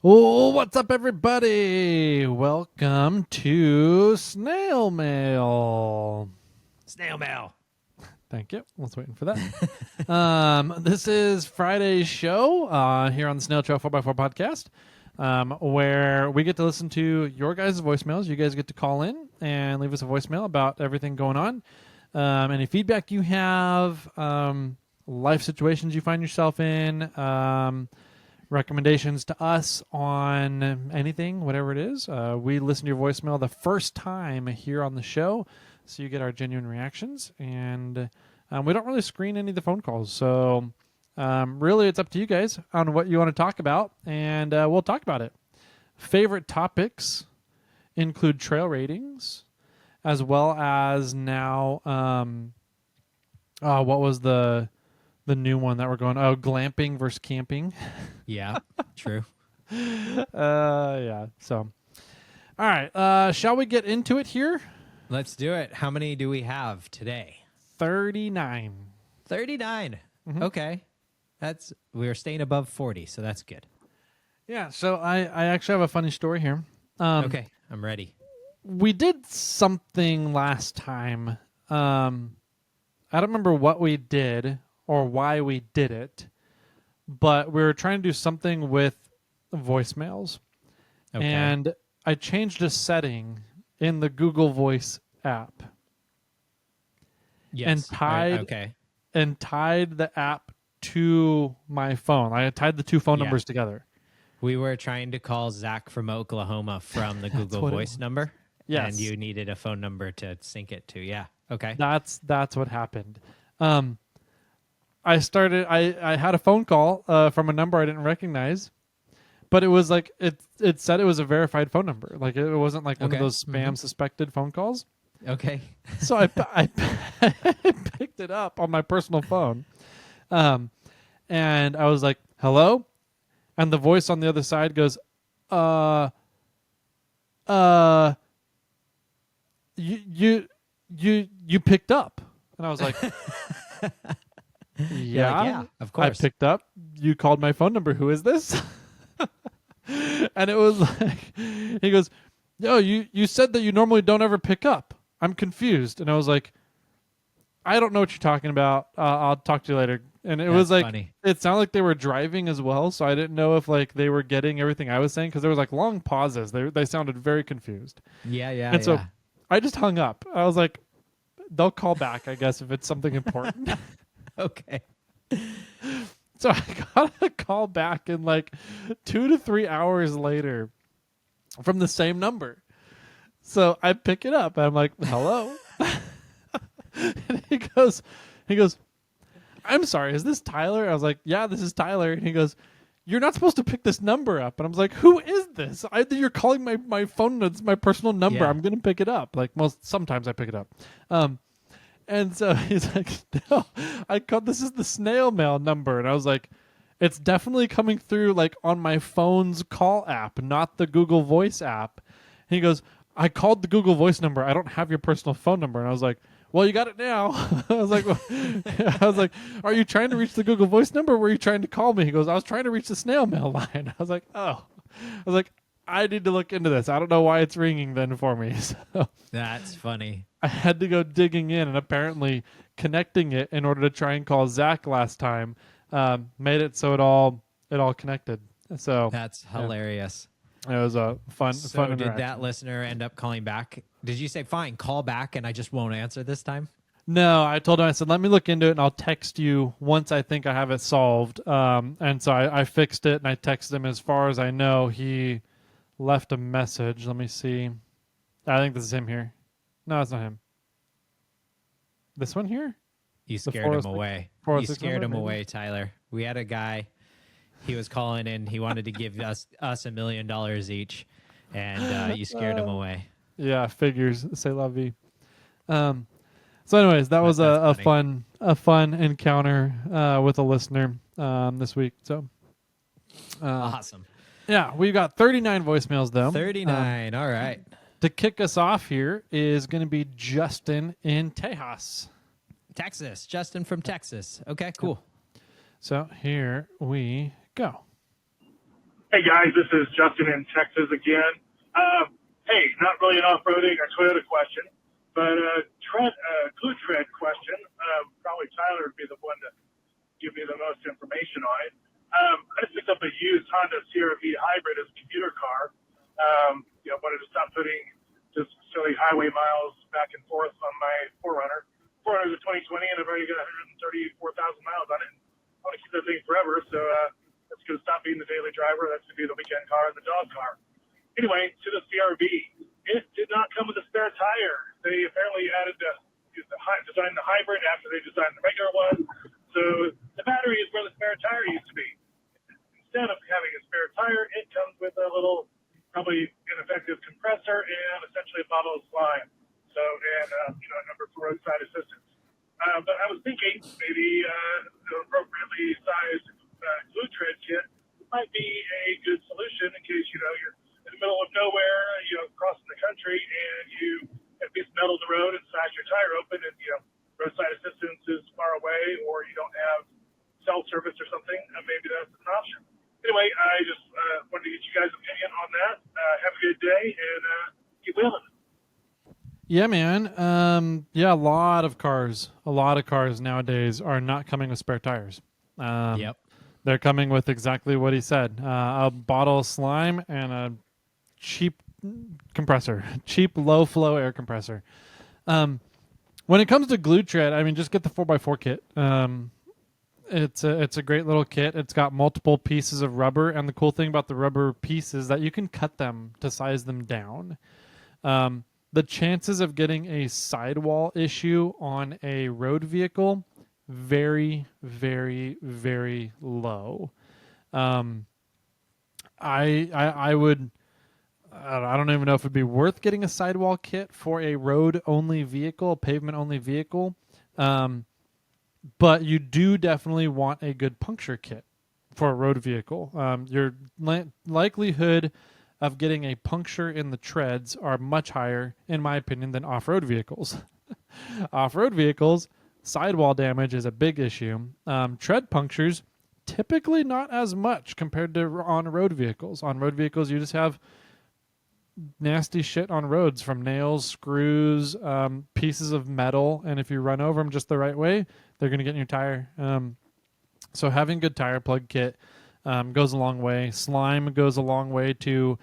Oh, what's up, everybody? Welcome to Snail Mail. Snail mail. Thank you. I was waiting for that. This is Friday's show here on the SnailTrail4x4 Podcast, where we get to listen to your guys' voicemails. You guys get to call in and leave us a voicemail about everything going on. Any feedback you have, life situations you find yourself in, recommendations to us on anything, whatever it is. We listen to your voicemail the first time here on the show, so you get our genuine reactions. And we don't really screen any of the phone calls. So really, it's up to you guys on what you want to talk about, and we'll talk about it. Favorite topics include trail ratings, as well as now, what was the new one that we're going? Oh, glamping versus camping. Yeah, true. Yeah. So, all right. Shall we get into it here? Let's do it. How many do we have today? 39. 39. Mm-hmm. Okay. We're staying above 40, so that's good. Yeah. So I actually have a funny story here. Okay, I'm ready. We did something last time. I don't remember what we did or why we did it, but we were trying to do something with voicemails. Okay. And I changed a setting in the Google Voice app. Yes. And tied the app to my phone. I tied the two phone Yeah. numbers together. We were trying to call Zach from Oklahoma from the Google Voice number. Yes. And you needed a phone number to sync it to. Yeah. Okay. That's what happened. I had a phone call from a number I didn't recognize, but it was like it said it was a verified phone number. Like it wasn't like one of those spam suspected phone calls. Okay. So I picked it up on my personal phone, and I was like, "Hello," and the voice on the other side goes, you picked up," and I was like, Yeah, of course. I picked up. You called my phone number. Who is this? And it was like, he goes, "Yo, you said that you normally don't ever pick up. I'm confused." And I was like, "I don't know what you're talking about. I'll talk to you later." And it was like, funny. It sounded like they were driving as well, so I didn't know if like they were getting everything I was saying, because there was like long pauses. They sounded very confused. Yeah. And so I just hung up. I was like, they'll call back, I guess, if it's something important. Okay. So I got a call back in like 2 to 3 hours later from the same number. So I pick it up and I'm like, "Hello?" And he goes, "I'm sorry, is this Tyler?" I was like, "Yeah, this is Tyler." And he goes, "You're not supposed to pick this number up." And I was like, "Who is this? You're calling my phone. It's my personal number. Yeah. I'm going to pick it up." Like sometimes I pick it up. And so he's like, "No, this is the snail mail number." And I was like, "It's definitely coming through like on my phone's call app, not the Google Voice app." And he goes, "I called the Google Voice number. I don't have your personal phone number." And I was like, "Well, you got it now." I was like, "Are you trying to reach the Google Voice number, or were you trying to call me?" He goes, "I was trying to reach the snail mail line." I was like, "Oh." I was like, "I need to look into this. I don't know why it's ringing then for me." So That's funny. I had to go digging in, and apparently connecting it in order to try and call Zach last time made it so it all connected. So That's hilarious. It was a fun Did interaction. that listener end up calling back? Did you say, "Fine, call back," and I just won't answer this time? No, I told him, I said, "Let me look into it and I'll text you once I think I have it solved." And so I fixed it and I texted him. As far as I know, he left a message. Let me see. I think this is him here. No, it's not him. This one here? You scared him away. You scared him away, Tyler. We had a guy. He was calling in. He wanted to give us $1 million each, and you scared him away. Yeah, figures. C'est la vie. So, anyways, that was a fun encounter with a listener this week. So, Awesome. Yeah, we've got 39 voicemails though. 39. All right. To kick us off here is going to be Justin in Tejas, Texas. Justin from Texas. Okay, cool. So here we go. Hey guys, this is Justin in Texas again. Hey, not really an off-roading or Toyota question, but GlueTread question. Probably Tyler would be the one to give me the most information on it. I just picked up a used Honda CR-V hybrid as a commuter car. Wanted to stop putting just silly highway miles back and forth on my 4Runner. 4Runner is a 2020, and I've already got 134,000 miles on it. I want to keep that thing forever, so that's going to stop being the daily driver. That's going to be the weekend car and the dog car. Anyway, to the CR-V, it did not come with a spare tire. They apparently designed the hybrid after they designed the regular one. So the battery is where the spare tire used to be. Instead of having a spare tire, it comes with a little, probably ineffective compressor and essentially a bottle of slime. So, and a number for roadside assistance. But I was thinking maybe an appropriately sized GlueTread kit might be a good solution in case you're in the middle of nowhere, crossing the country, and you have a piece of metal in the road and smash your tire open, and roadside assistance is far away, or you don't have cell service or something. Maybe that's an option. Anyway, I just wanted to get you guys' opinion on that. Have a good day, and keep wheeling. Yeah, man. A lot of cars nowadays are not coming with spare tires. Yep. They're coming with exactly what he said. A bottle of slime and a cheap compressor, cheap low flow air compressor. When it comes to GlueTread, I mean, just get the 4x4 kit. It's a great little kit. It's got multiple pieces of rubber, and the cool thing about the rubber pieces is that you can cut them to size them down. The chances of getting a sidewall issue on a road vehicle, very, very, very low. I would. I don't even know if it'd be worth getting a sidewall kit for a road-only vehicle, pavement-only vehicle. But you do definitely want a good puncture kit for a road vehicle. Your likelihood of getting a puncture in the treads are much higher, in my opinion, than off-road vehicles. Off-road vehicles, sidewall damage is a big issue. Tread punctures, typically not as much compared to on-road vehicles. On road vehicles, you just have nasty shit on roads, from nails, screws, pieces of metal, and if you run over them just the right way, they're going to get in your tire. So having a good tire plug kit goes a long way. Slime goes a long way to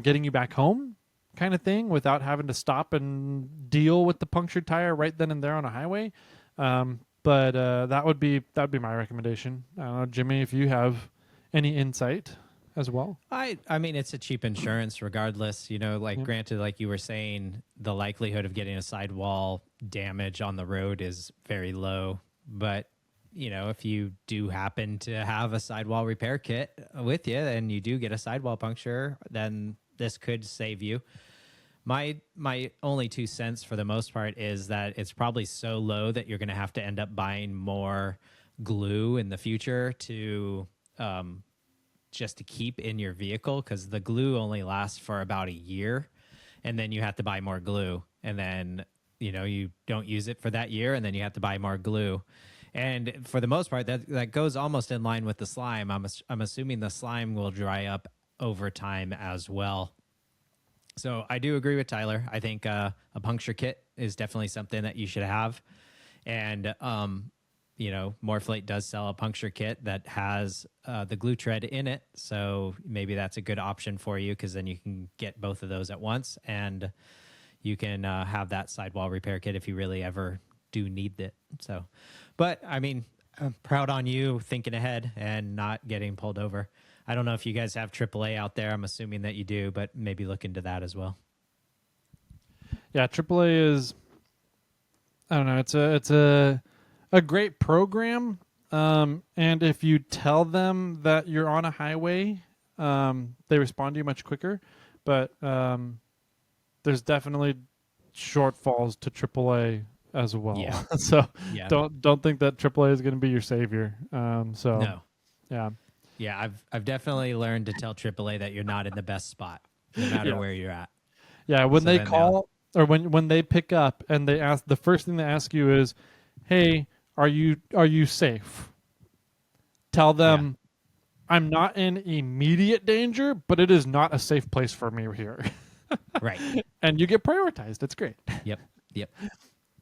getting you back home, kind of thing, without having to stop and deal with the punctured tire right then and there on a highway. But that would be my recommendation. I don't know, Jimmy, if you have any insight as well. I mean, it's a cheap insurance regardless. Granted, like you were saying, the likelihood of getting a sidewall damage on the road is very low. But if you do happen to have a sidewall repair kit with you and you do get a sidewall puncture, then this could save you. My only 2 cents for the most part is that it's probably so low that you're going to have to end up buying more glue in the future to just to keep in your vehicle, because the glue only lasts for about a year, and then you have to buy more glue, and then you don't use it for that year, and then you have to buy more glue. And for the most part, that goes almost in line with the slime. I'm assuming the slime will dry up over time as well. So I do agree with Tyler. I think a puncture kit is definitely something that you should have. And, Morphlate does sell a puncture kit that has the GlueTread in it. So maybe that's a good option for you, because then you can get both of those at once. And you can have that sidewall repair kit if you really ever do need it. So, but I mean, I'm proud on you thinking ahead and not getting pulled over. I don't know if you guys have AAA out there. I'm assuming that you do, but maybe look into that as well. Yeah, AAA is, I don't know, it's a great program. And if you tell them that you're on a highway, they respond to you much quicker. But there's definitely shortfalls to AAA as well. Yeah. So yeah. don't think that AAA is going to be your savior. No. Yeah. Yeah, I've definitely learned to tell AAA that you're not in the best spot, no matter where you're at. Yeah, when they call or when they pick up and they ask, the first thing they ask you is, "Hey, are you safe?" Tell them, I'm not in immediate danger, but it is not a safe place for me here. Right. And you get prioritized. It's great. Yep.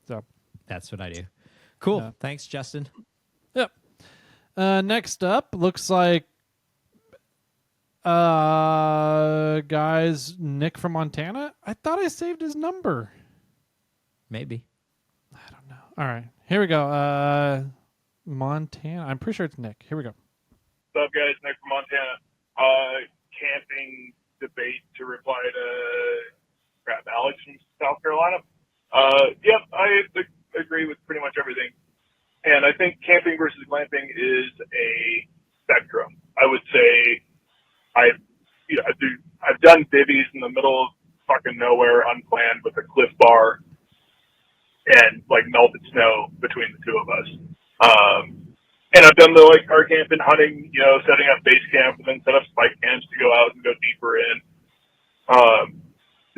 So, That's what I do. Cool. Yeah. Thanks, Justin. yep. Next up, looks like guys, Nick from Montana. I thought I saved his number. Maybe. I don't know. All right, here we go. Montana. I'm pretty sure it's Nick. Here we go. What's up, guys? Nick from Montana. Camping debate to reply to Alex from South Carolina. Yep, I agree with pretty much everything. And I think camping versus glamping is a spectrum. I would say I've done bivvies in the middle of fucking nowhere, unplanned, with a Cliff Bar and like melted snow between the two of us. And I've done the our camping, hunting, setting up base camp and then set up spike camps to go out and go deeper in.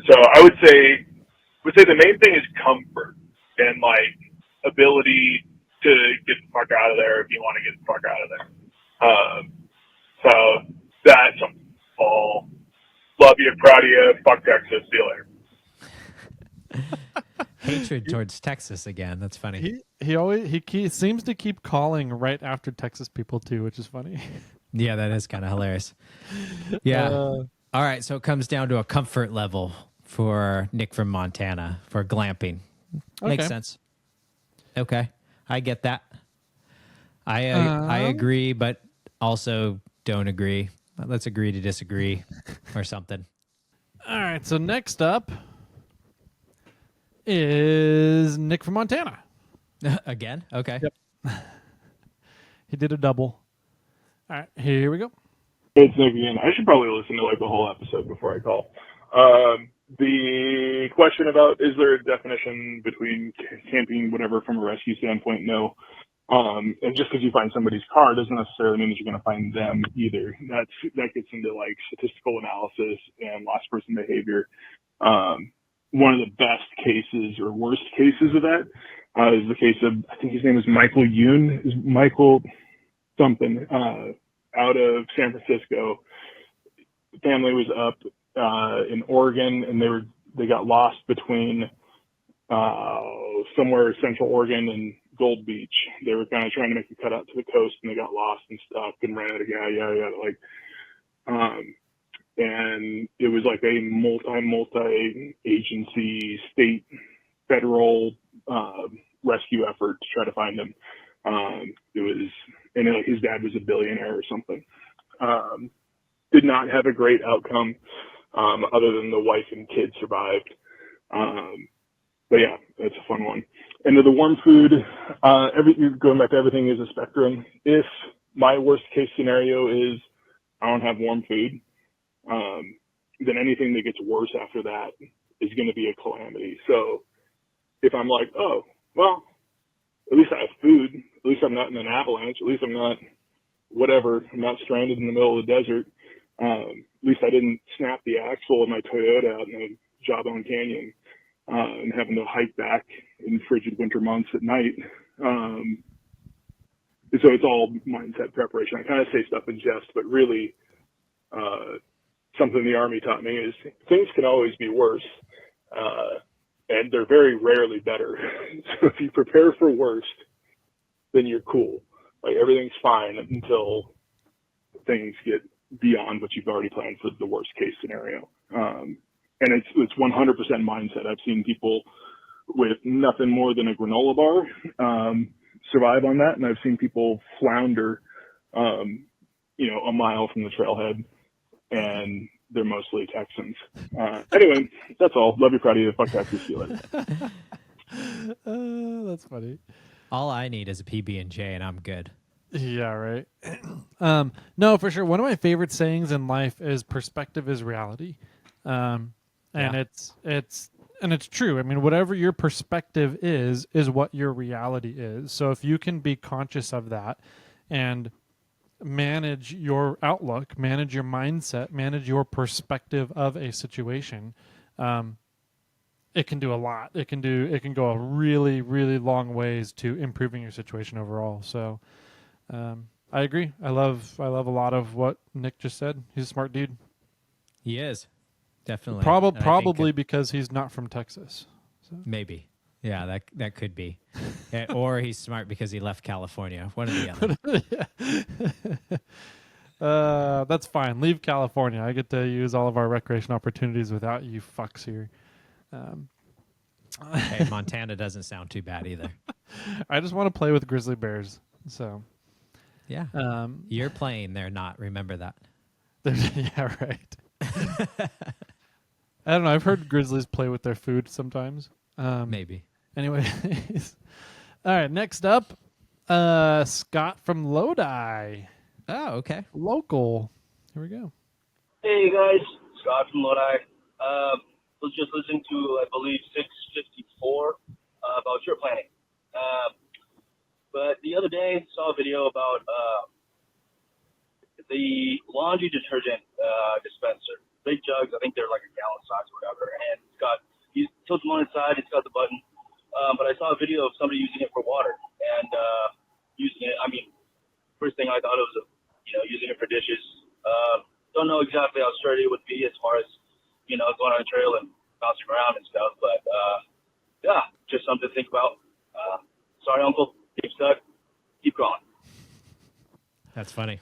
So I would say the main thing is comfort and like ability to get the fuck out of there if you want to get the fuck out of there. So that's all. Love you, proud of you. Fuck Texas. See you later. Hatred towards Texas again. That's funny. He seems to keep calling right after Texas people too, which is funny. Yeah, that is kind of hilarious. Yeah. All right, so it comes down to a comfort level for Nick from Montana for glamping. Makes sense. Okay, I get that. I agree, but also don't agree. Let's agree to disagree or something. All right, so next up is Nick from Montana. Again? Okay. Yep. He did a double. All right, here we go. It's Nick again. I should probably listen to the whole episode before I call. The question about is there a definition between camping, whatever, from a rescue standpoint? No. And just because you find somebody's car doesn't necessarily mean that you're going to find them either. That gets into statistical analysis and lost person behavior. One of the best cases or worst cases of that is the case of, I think his name is Michael Yoon, is Michael something, out of San Francisco. The family was up in Oregon, and they got lost between somewhere Central Oregon and Gold Beach. They were kind of trying to make a cut out to the coast, and they got lost and stuff and ran out of gas. And it was like a multi-agency, state, federal rescue effort to try to find him. His dad was a billionaire or something. Did not have a great outcome, other than the wife and kids survived. But yeah, that's a fun one. And to the warm food, going back to everything is a spectrum. If my worst case scenario is I don't have warm food, then anything that gets worse after that is going to be a calamity. So if I'm like, oh, well, at least I have food, at least I'm not in an avalanche, at least I'm not whatever, I'm not stranded in the middle of the desert, at least I didn't snap the axle of my Toyota out in the Jawbone Canyon and having to hike back in frigid winter months at night. So it's all mindset preparation. I kind of say stuff in jest, but really something the Army taught me is things can always be worse, and they're very rarely better. So if you prepare for worst, then you're cool. Like everything's fine until things get beyond what you've already planned for the worst case scenario. And it's 100% mindset. I've seen people with nothing more than a granola bar survive on that, and I've seen people flounder, a mile from the trailhead, and they're mostly Texans. Anyway, that's all. Love you, proud of you. Fuck Texas. See you later. That's funny. All I need is a PB&J, and I'm good. Yeah, right. No, for sure. One of my favorite sayings in life is "perspective is reality," and it's true. I mean, whatever your perspective is what your reality is. So if you can be conscious of that and manage your outlook, manage your mindset, manage your perspective of a situation, it can do a lot. It can go a really, really long ways to improving your situation overall. So I agree. I love a lot of what Nick just said. He's a smart dude. He is definitely Probably because he's not from Texas. So. Maybe. Yeah, that could be. Or he's smart because he left California. One or the other. That's fine. Leave California. I get to use all of our recreation opportunities without you fucks here. Hey, Montana doesn't sound too bad either. I just want to play with grizzly bears. So, yeah. You're playing, they're not. Remember that. Yeah, right. I don't know. I've heard grizzlies play with their food sometimes. Maybe. Anyways. All right. Next up, Scott from Lodi. Oh, okay. Local. Here we go. Hey guys, Scott from Lodi. Was just listening to, I believe, 654 about trip planning. But the other day, saw a video about the laundry detergent dispenser. Big jugs, I think they're like a gallon size or whatever. And you tilt them on its side, it's got the button. But I saw a video of somebody using it for water and using it. I mean, first thing I thought it was, using it for dishes. Don't know exactly how sturdy it would be as far as, going on a trail and bouncing around and stuff. But yeah, just something to think about. Sorry, Uncle. Keep stuck. Keep going. That's funny.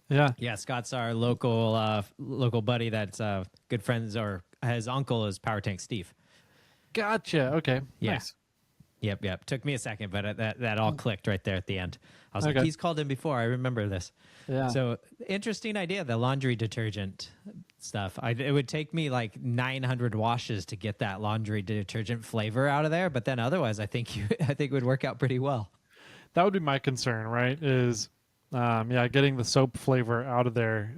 Yeah. Yeah, Scott's our local buddy that's good friends, or his uncle is Power Tank Steve. Gotcha. Okay. Yeah. Nice. Yep. Took me a second, but that all clicked right there at the end. I was like, Okay. he's called in before. I remember this. Yeah. So interesting idea, the laundry detergent stuff. It would take me like 900 washes to get that laundry detergent flavor out of there, but then otherwise, I think it would work out pretty well. That would be my concern, right? Is getting the soap flavor out of there.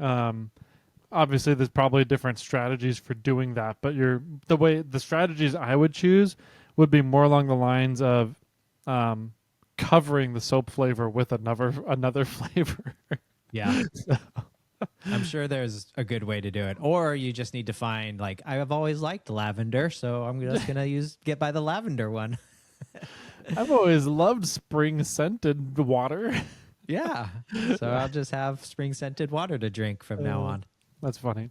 Obviously, there's probably different strategies for doing that, but the strategies I would choose would be more along the lines of covering the soap flavor with another flavor. Yeah. I'm sure there's a good way to do it. Or you just need to find, like, I've always liked lavender, so I'm just going to get by the lavender one. I've always loved spring scented water. Yeah. So I'll just have spring scented water to drink from now on. That's funny.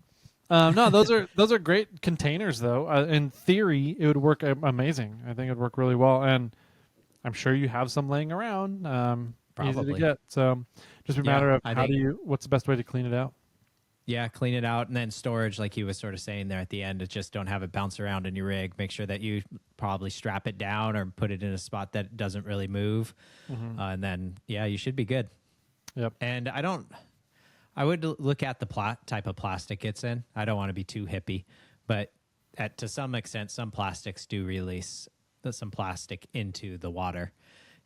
No, those are great containers, though. In theory, it would work amazing. I think it would work really well, and I'm sure you have some laying around. Easy to Probably. get. So, just a Yeah, matter of I think- what's the best way to clean it out? Yeah, clean it out, and then storage, like he was sort of saying there at the end, is just don't have it bounce around in your rig. Make sure that you probably strap it down or put it in a spot that doesn't really move, and then you should be good. Yep. And I would look at the type of plastic it's in. I don't want to be too hippie, but to some extent, some plastics do release some plastic into the water,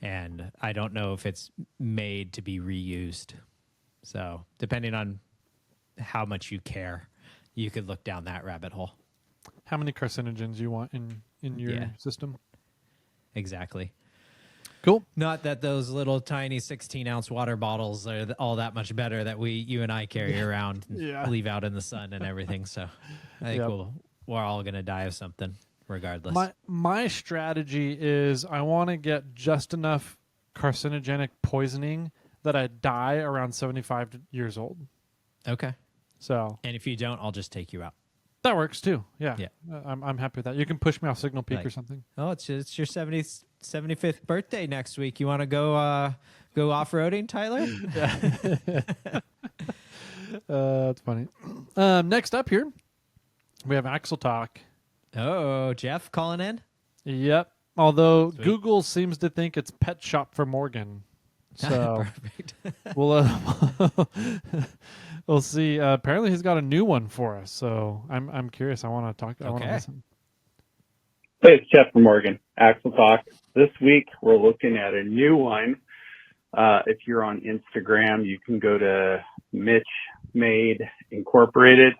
and I don't know if it's made to be reused. So depending on how much you care, you could look down that rabbit hole. How many carcinogens you want in your system? Exactly. Cool. Not that those little tiny 16-ounce water bottles are all that much better that you and I carry around and leave out in the sun and everything. So I think we're all going to die of something regardless. My strategy is I want to get just enough carcinogenic poisoning that I die around 75 years old. Okay. So, and if you don't, I'll just take you out. That works too. Yeah. Yeah. I'm happy with that. You can push me off Signal Peak or something. Oh, it's your 75th birthday next week. You want to go off-roading, Tyler? That's funny. Next up here, we have Axle Talk. Oh, Jeff calling in? Yep. Although Google seems to think it's Pet Shop for Morgan. So Perfect. we'll see. Apparently, he's got a new one for us. So I'm curious. I want to talk. I want to listen. Hey, it's Jeff from Morgan. Axle Talk. This week, we're looking at a new one. If you're on Instagram, you can go to Mitch Made Incorporated.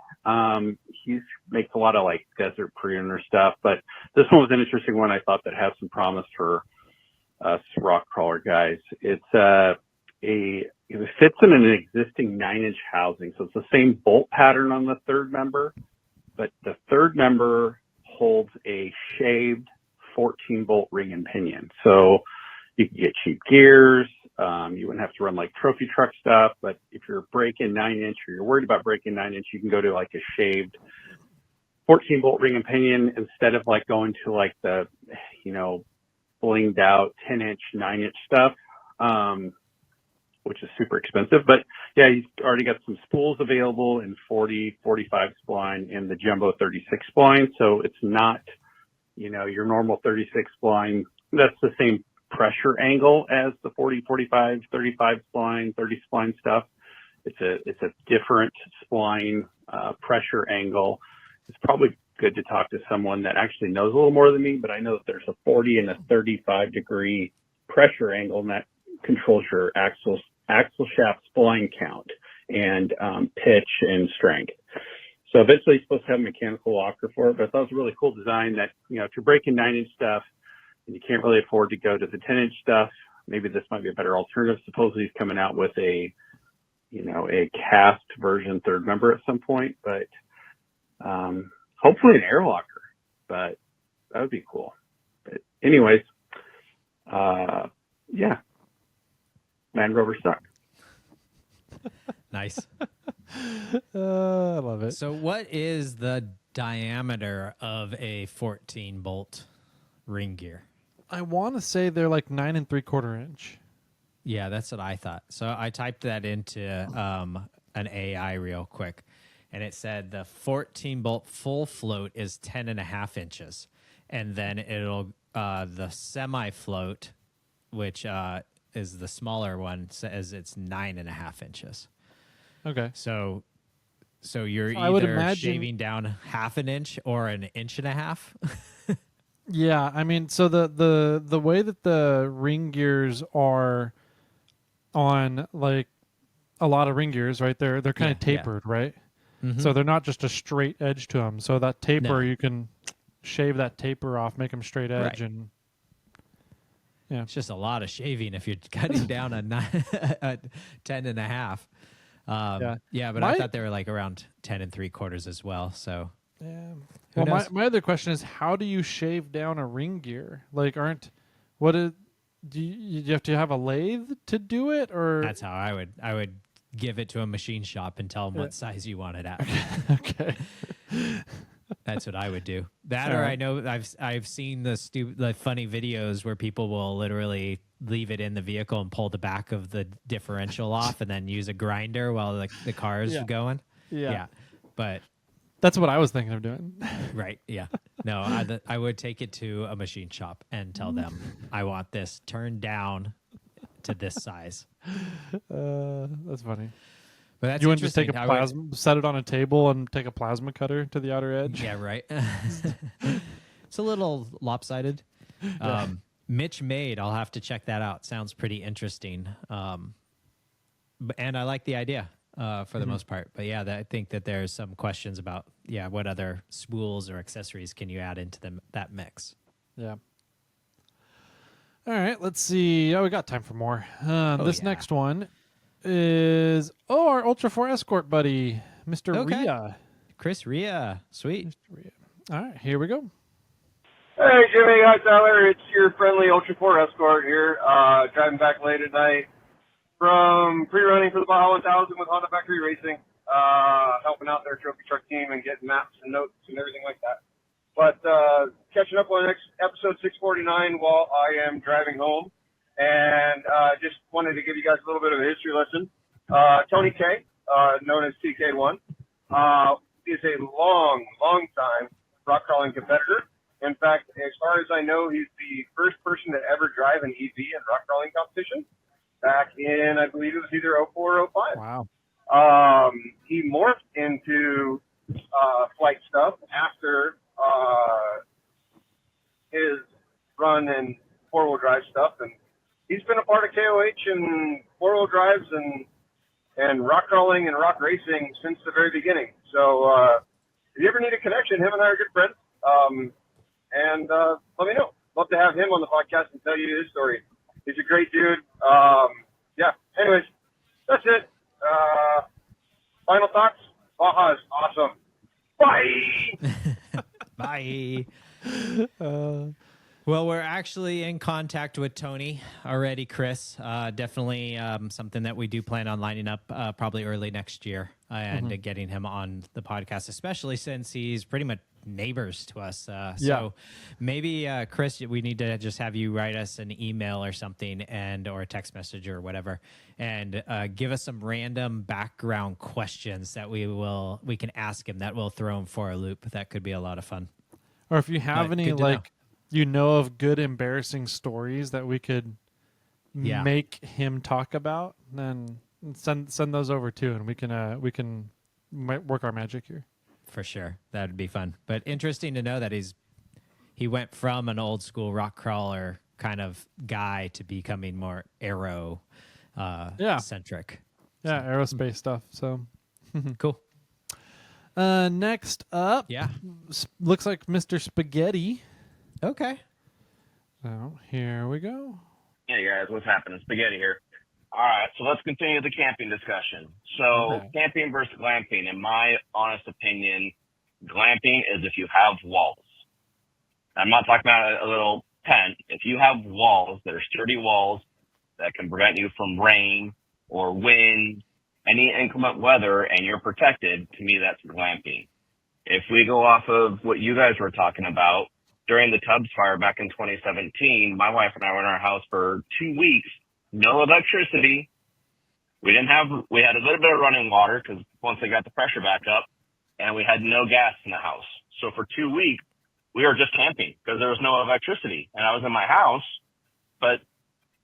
He makes a lot of like desert pruner stuff, but this one was an interesting one. I thought that has some promise for us rock crawler guys. It fits in an existing 9-inch housing. So it's the same bolt pattern on the third member, but the third member holds a shaved 14 bolt ring and pinion. So you can get cheap gears. You wouldn't have to run like trophy truck stuff, but if you're breaking 9-inch or you're worried about breaking 9-inch, you can go to like a shaved 14 bolt ring and pinion instead of like going to like the, blinged out 10-inch, 9-inch stuff, which is super expensive. But yeah, you've already got some spools available in 40, 45 spline and the jumbo 36 spline. So it's not, your normal 36 spline. That's the same pressure angle as the 40, 45, 35 spline, 30 spline stuff. It's a different spline pressure angle. It's probably good to talk to someone that actually knows a little more than me, but I know that there's a 40 and a 35 degree pressure angle, and that controls your axle shaft spline count and pitch and strength. So eventually you're supposed to have a mechanical locker for it, but I thought it was a really cool design that, if you're breaking 9-inch stuff and you can't really afford to go to the 10-inch stuff, maybe this might be a better alternative. Supposedly he's coming out with a cast version third member at some point, but hopefully an air locker, but that would be cool. But anyways, yeah, Land Rover suck. Nice. I love it. So what is the diameter of a 14 bolt ring gear? I want to say they're like 9 3/4 inch. Yeah, that's what I thought. So I typed that into an AI real quick, and it said the 14 bolt full float is 10.5 inches, and then it'll the semi float, which is the smaller one, says it's 9.5 inches. Okay. So you're I would either imagine shaving down 1/2 inch or 1.5 inches. Yeah, I mean, so the way that the ring gears are on like a lot of ring gears, right? They're kind of tapered, right? Mm-hmm. So they're not just a straight edge to them. So that taper, No. you can shave that taper off, make them straight edge, Right. and yeah, It's just a lot of shaving if you're cutting down a 10.5. Yeah, but I thought they were like around 10 3/4 as well. So yeah. Who Well, knows? my other question is, how do you shave down a ring gear? Like, do you have to have a lathe to do it, or that's how I would give it to a machine shop and tell them what size you want it at. okay? That's what I would do. That, All or right. I know I've seen the funny videos where people will literally leave it in the vehicle and pull the back of the differential off and then use a grinder while the car is going. Yeah. But That's what I was thinking of doing. right, yeah. No, I would take it to a machine shop and tell them I want this turned down to this size. That's funny. But that's You want to just take a interesting. I would- plasma, set it on a table, and take a plasma cutter to the outer edge? Yeah, right. It's a little lopsided. Mitch Made, I'll have to check that out. Sounds pretty interesting. And I like the idea for the most part. But yeah, I think that there's some questions about, what other spools or accessories can you add into that mix? Yeah. All right, let's see. Oh, we got time for more. This yeah. next one is our Ultra 4 Escort buddy, Mr. Okay. Rhea. Chris Rhea. Sweet. Mr. Rhea. All right, here we go. Hey, Jimmy. Hi, Tyler. It's your friendly Ultra 4 Escort here, driving back late at night from pre-running for the Baja 1000 with Honda Factory Racing, helping out their trophy truck team and getting maps and notes and everything like that. But catching up on episode 649 while I am driving home, and just wanted to give you guys a little bit of a history lesson. Tony K, known as TK1, is a long time rock crawling competitor. In fact, as far as I know, he's the first person to ever drive an EV in rock crawling competition back in, I believe it was either 04 or 05. Wow. He morphed into flight stuff after his run in four-wheel drive stuff, and he's been a part of KOH and four-wheel drives and rock crawling and rock racing since the very beginning. So if you ever need a connection, him and I are good friends. And let me know. Love to have him on the podcast and tell you his story. He's a great dude. Anyways, that's it. Final thoughts? Baja is awesome. Bye! Bye. Well, we're actually in contact with Tony already, Chris. Definitely something that we do plan on lining up probably early next year and getting him on the podcast, especially since he's pretty much neighbors to us. So maybe, Chris, we need to just have you write us an email or something or a text message or whatever and give us some random background questions that we can ask him that will throw him for a loop. That could be a lot of fun. Or if you have any of good embarrassing stories that we could make him talk about, then send those over too, and we can work our magic here. For sure, that would be fun. But interesting to know that he went from an old school rock crawler kind of guy to becoming more aero centric. Yeah, aerospace stuff. So cool. Next up, looks like Mr. Spaghetti. Okay. So here we go. Hey guys, what's happening? Spaghetti here. All right, so let's continue the camping discussion. So camping versus glamping, in my honest opinion, glamping is if you have walls. I'm not talking about a little tent. If you have walls that are sturdy walls that can prevent you from rain or wind, any inclement weather, and you're protected, to me, that's glamping. If we go off of what you guys were talking about, during the Tubbs fire back in 2017, my wife and I were in our house for 2 weeks, no electricity. We had a little bit of running water because once they got the pressure back up, and we had no gas in the house. So for 2 weeks, we were just camping because there was no electricity, and I was in my house. But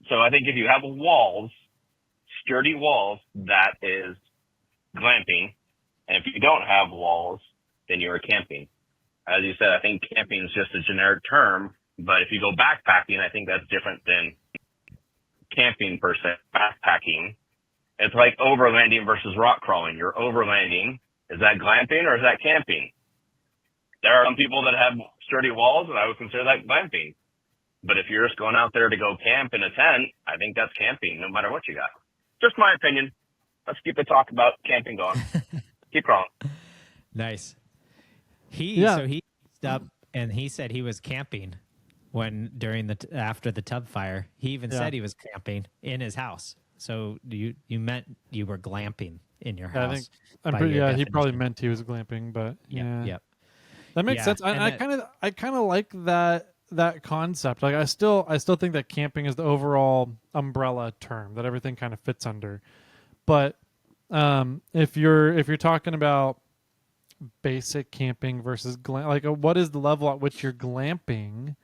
so I think if you have walls, sturdy walls, that is glamping. And if you don't have walls, then you're camping. As you said, I think camping is just a generic term, but if you go backpacking, I think that's different than camping per se. Backpacking, it's like overlanding versus rock crawling. You're overlanding. Is that glamping or is that camping? There are some people that have sturdy walls, and I would consider that glamping. But if you're just going out there to go camp in a tent, I think that's camping, no matter what you got. Just my opinion. Let's keep the talk about camping going. Keep crawling. Nice. So he stopped and he said he was camping after the tub fire. He even said he was camping in his house. So you meant you were glamping in your house? He probably meant he was glamping, but Yep. That makes sense. I kind of like that concept. Like I still think that camping is the overall umbrella term that everything kind of fits under. But if you're talking about basic camping versus what is the level at which you're glamping?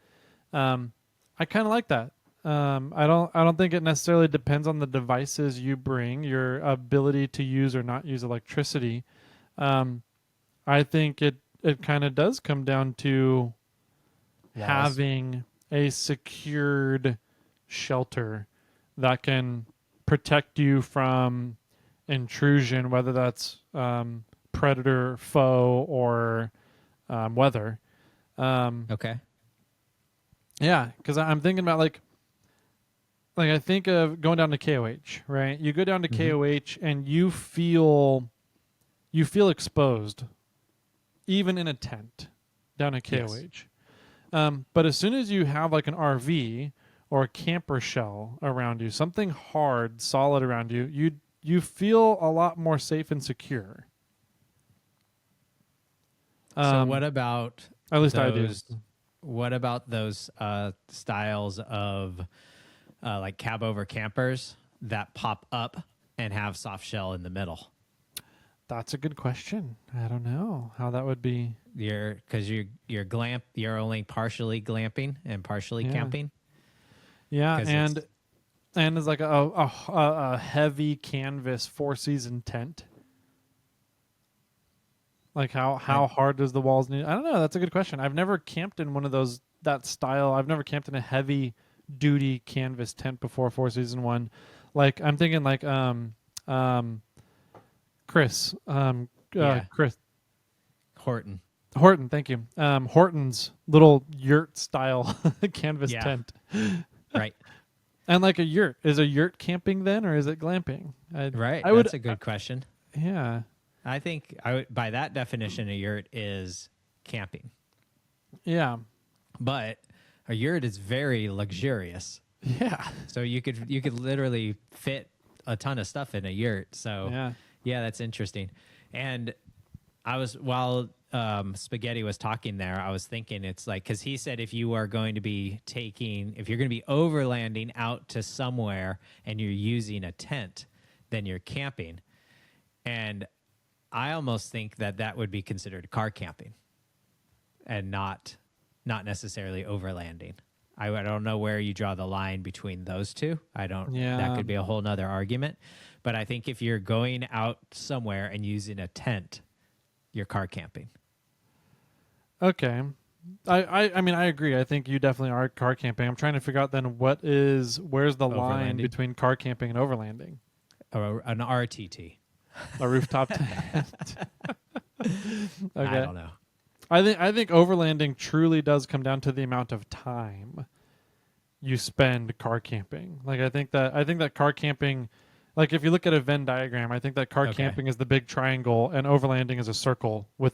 I kind of like that. I don't think it necessarily depends on the devices you bring, your ability to use or not use electricity. I think it kind of does come down to having a secured shelter that can protect you from intrusion, whether that's predator, foe, or weather. Okay. Yeah, because I'm thinking about like I think of going down to KOH, right? You go down to KOH and you feel exposed, even in a tent down at KOH. Yes. But as soon as you have like an RV or a camper shell around you, something hard, solid around you, you feel a lot more safe and secure. So what about at least I do. What about those styles of like cab over campers that pop up and have soft shell in the middle? That's a good question. I don't know how that would be. You're only partially glamping and partially camping. Yeah, and it's like a heavy canvas 4-season tent. Like how hard does the walls need? I don't know. That's a good question. I've never camped in one of those that style. I've never camped in a heavy duty canvas tent before 4-season one. Like I'm thinking like Chris Horton. Thank you. Horton's little yurt style canvas tent. Right. And like a yurt, is a yurt camping then, or is it glamping? That's a good question. Yeah. I think by that definition, a yurt is camping. Yeah. But A yurt is very luxurious. Yeah. So you could literally fit a ton of stuff in a yurt. So yeah, that's interesting. And I was while Spaghetti was talking there, I was thinking it's like, because he said if you're going to be overlanding out to somewhere and you're using a tent, then you're camping. And I almost think that would be considered car camping and not necessarily overlanding. I don't know where you draw the line between those two. That could be a whole nother argument. But I think if you're going out somewhere and using a tent, you're car camping. Okay. I mean, I agree. I think you definitely are car camping. I'm trying to figure out then where's the line between car camping and overlanding? An RTT. A rooftop tent. Okay. I don't know. I think overlanding truly does come down to the amount of time you spend car camping. Like I think that car camping, like if you look at a Venn diagram, I think that car camping is the big triangle and overlanding is a circle or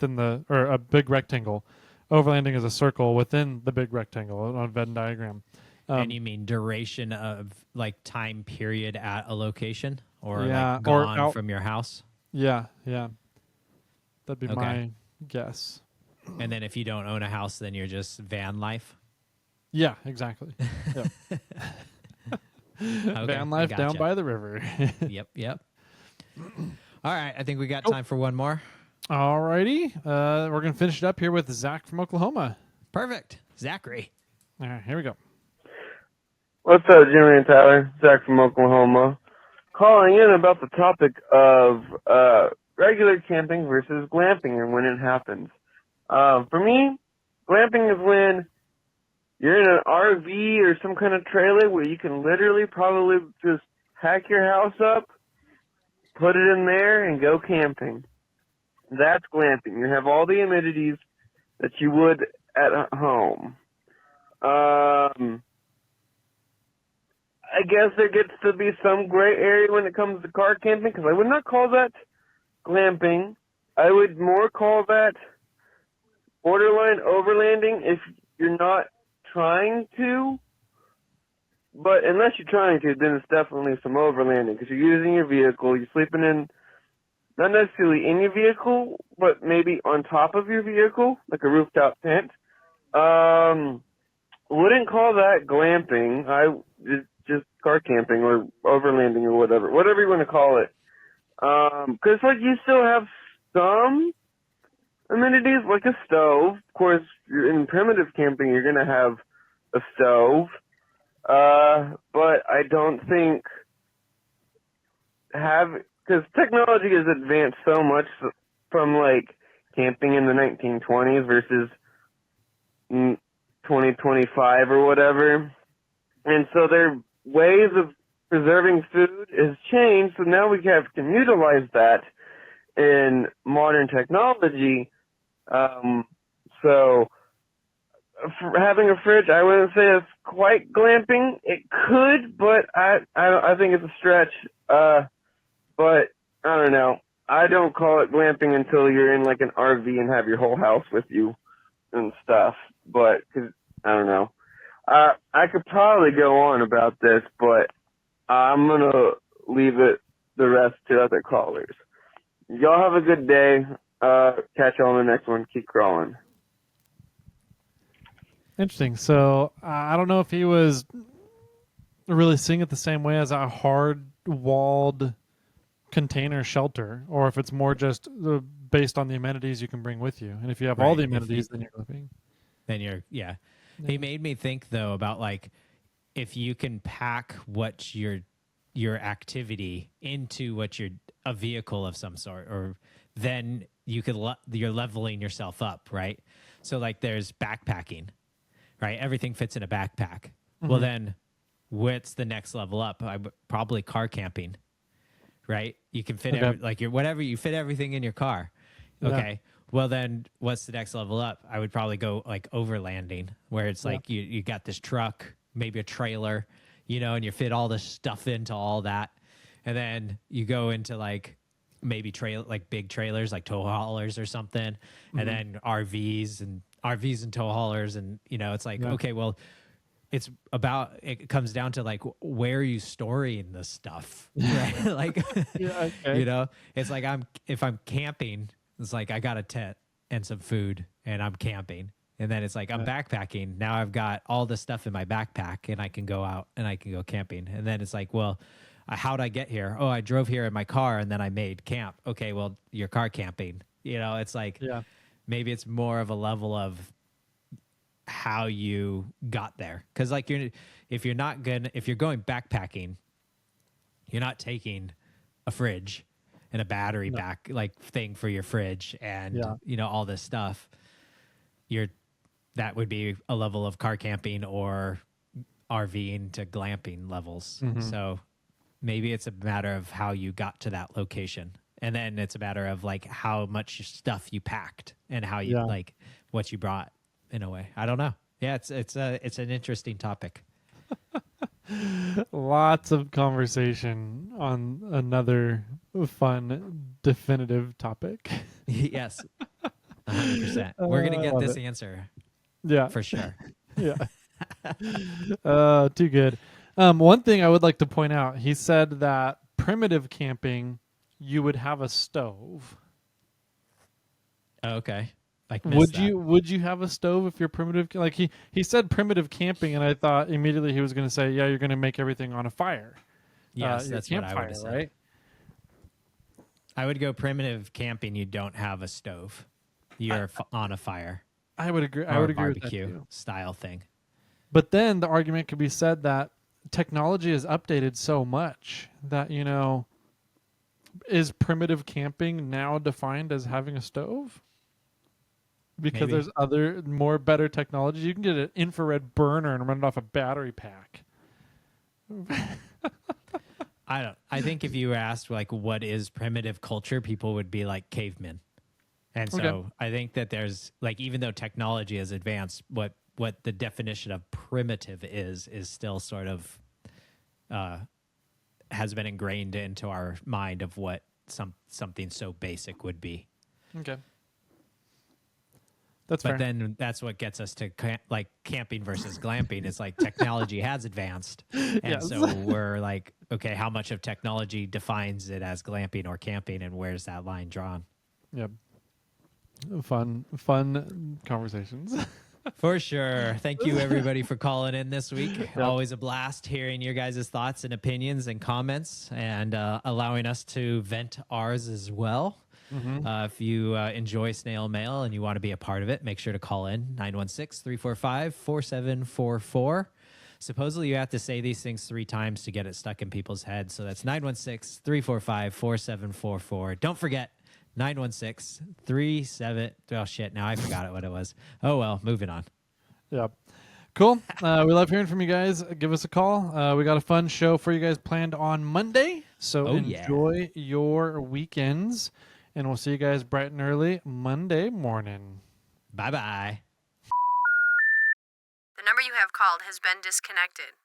a big rectangle. Overlanding is a circle within the big rectangle on a Venn diagram. And you mean duration of like time period at a location or yeah, like gone from your house? Yeah. That'd be my guess. And then if you don't own a house, then you're just van life? Yeah, exactly. Yep. Van life down by the river. Yep. All right, I think we got time for one more. All righty. We're going to finish it up here with Zach from Oklahoma. Perfect. Zachary. All right, here we go. What's up, Jimmy and Tyler? Zach from Oklahoma. Calling in about the topic of regular camping versus glamping and when it happens. For me, glamping is when you're in an RV or some kind of trailer where you can literally probably just pack your house up, put it in there, and go camping. That's glamping. You have all the amenities that you would at home. I guess there gets to be some gray area when it comes to car camping, because I would not call that glamping. I would more call that borderline overlanding if you're not trying to. But unless you're trying to, then it's definitely some overlanding, because you're using your vehicle, you're sleeping in, not necessarily in your vehicle, but maybe on top of your vehicle, like a rooftop tent. Wouldn't call that glamping. Just car camping or overlanding or whatever you want to call it. Because like you still have some amenities like a stove. Of course, you're in primitive camping, you're going to have a stove. But I don't think because technology has advanced so much from like camping in the 1920s versus 2025 or whatever. And so their ways of preserving food has changed, so now we can utilize that in modern technology. So having a fridge, I wouldn't say it's quite glamping. It could, but I think it's a stretch. But I don't know. I don't call it glamping until you're in like an RV and have your whole house with you and stuff. But 'cause I don't know. I could probably go on about this, but I'm going to leave it the rest to other callers. Y'all have a good day. Catch y'all on the next one. Keep crawling. Interesting. So I don't know if he was really seeing it the same way as a hard-walled container shelter, or if it's more just based on the amenities you can bring with you. And if you have all the amenities, then you're living. Then you're, yeah. He made me think though about like if you can pack what your activity into what a vehicle of some sort, or then you're leveling yourself up, right? So like there's backpacking, right? Everything fits in a backpack. Mm-hmm. Well, then what's the next level up? Probably car camping, right? You can fit you fit everything in your car. Okay. Yeah. Well, then what's the next level up? I would probably go like overlanding, where it's like you got this truck, maybe a trailer, and you fit all this stuff into all that. And then you go into like maybe big trailers, like tow haulers or something. Mm-hmm. And then RVs and tow haulers. And, it's like, okay, well, it comes down to like where are you storing the stuff, right? Like, Yeah, okay. you know, it's like if I'm camping, it's like I got a tent and some food and I'm camping. And then it's like I'm backpacking. Now I've got all this stuff in my backpack and I can go out and I can go camping. And then it's like, well, how'd I get here? Oh, I drove here in my car and then I made camp. Okay, well, you're car camping. You know, it's like maybe it's more of a level of how you got there. Because like if you're going backpacking, you're not taking a fridge and a battery back like thing for your fridge and you know all this stuff. That would be a level of car camping or RVing to glamping levels. Mm-hmm. So maybe it's a matter of how you got to that location. And then it's a matter of like how much stuff you packed and how you like what you brought in a way. I don't know. Yeah, it's an interesting topic. Lots of conversation on another fun, definitive topic. Yes. 100%. We're going to get this answer. Yeah. For sure. Yeah. Too good. One thing I would like to point out, he said that primitive camping, you would have a stove. Oh, okay. Like would you have a stove if you're primitive? Like he said primitive camping, and I thought immediately he was going to say, yeah, you're going to make everything on a fire. Yes, that's what I would have said. Right? I would go primitive camping. You don't have a stove. You're on a fire. I would agree. I would agree with that barbecue too. style thing. But then the argument could be said that technology has updated so much that, you know, is primitive camping now defined as having a stove? Because Maybe. there's other more better technology. You can get an infrared burner and run it off a battery pack. I think if you asked like what is primitive culture, people would be like cavemen. And so I think that there's like, even though technology has advanced, what the definition of primitive is still sort of has been ingrained into our mind of what something so basic would be. Okay. That's fair. But then that's what gets us to like camping versus glamping. It's like technology has advanced. And so we're like, okay, how much of technology defines it as glamping or camping, and where's that line drawn? Yep. Fun conversations. For sure. Thank you, everybody, for calling in this week. Yep. Always a blast hearing your guys' thoughts and opinions and comments, and allowing us to vent ours as well. Mm-hmm. If you enjoy Snail Mail and you want to be a part of it, make sure to call in 916-345-4744. Supposedly you have to say these things 3 times to get it stuck in people's heads. So that's 916-345-4744. Don't forget, 916-37. Oh, shit. Now I forgot what it was. Oh, well, moving on. Yep. Cool. We love hearing from you guys. Give us a call. We got a fun show for you guys planned on Monday. So enjoy your weekends. And we'll see you guys bright and early Monday morning. Bye-bye. The number you have called has been disconnected.